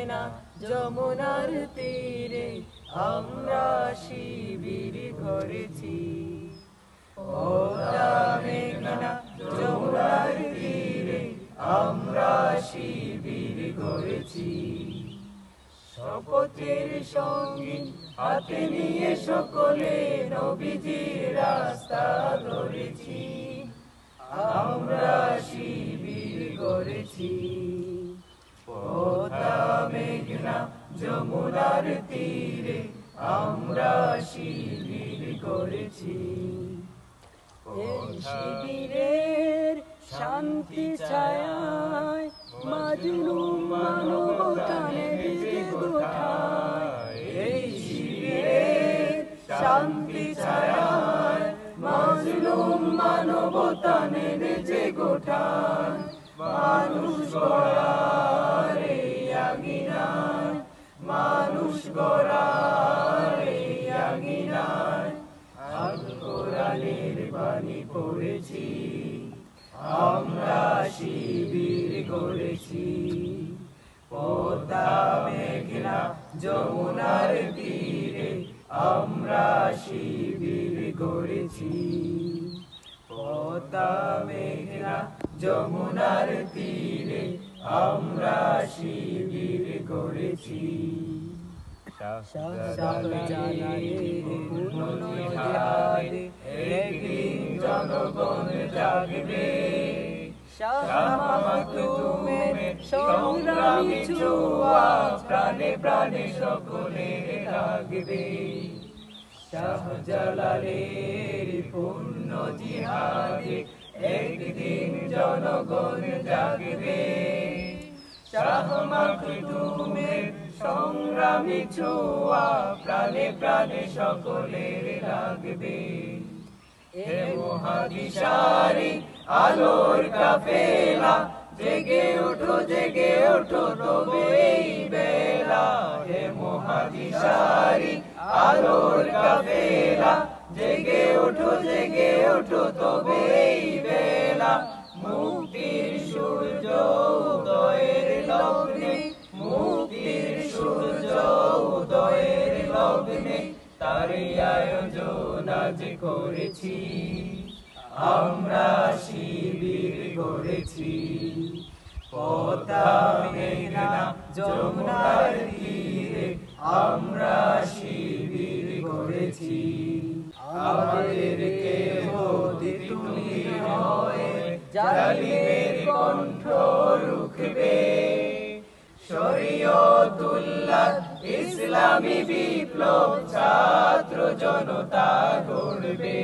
মেঘনা যমুনার তীরে আমরা শিবির গড়েছি। পদ্মা মেঘনা যমুনার তীরে আমরা শিবির গড়েছি। শপথের সঙ্গী হাতে নিয়ে সকলে নবীজির রাস্তা ধরেছি। আমরা শিবির গড়েছি। পদ্মা মেঘনা যমুনার তীরে আমরা শিবির গড়েছি। এই শিবিরের শান্তি ছায়ায় মাজলুম মানবতানের জেগে ওঠায়। এই শিবিরের শান্তি ছায়ায় মাজলুম মানবতানের জেগে ওঠায়। মানুষ গড়ার এই আঙিনায়, মানুষ গড়ার এই আঙিনায় আল কোরআনের বাণী পড়েছি। আমরা শিবির গড়েছি। পদ্মা মেঘনা যমুনার তীরে আমরা শিবির গড়েছি। পদ্মা মেঘনা যমুনার তীরে আমরা শিবির গড়েছি। একদিন জনগণ জাগবে, শাহ মাকদুমের সংগ্রামী ছোঁয়া প্রাণে প্রাণে সকলে লাগবে। শাহজালালের পূর্ণ জিহাদে একদিন জনগণ জাগবে। শাহ মাকদুমের সংগ্রামী ছোঁয়া প্রাণে প্রাণে সকলের লাগবে। হে মহাদিশারি আলোর কাফেলা, জেগে ওঠো জেগে ওঠো তবে এই বেলা। হে মহাদিশারি আলোর কাফেলা, জেগে ওঠো জেগে ওঠো তবে এই বেলা। মুক্তির সূর্য উদয়ের লগ্নে, মুক্তির সূর্য উদয়ের লগ্নে তারই আয়োজন আজ করেছি। আমরা শিবির গড়েছি। পদ্মা মেঘনা যমুনার তীরে আমরা শিবির গড়েছি। আমাদেরকে তুমি হয়ে জালিমের কণ্ঠ রুখবে। শরীয়তুল্লাহ ইসলামী বিপ্লব ছাত্র জনতা গড়বে।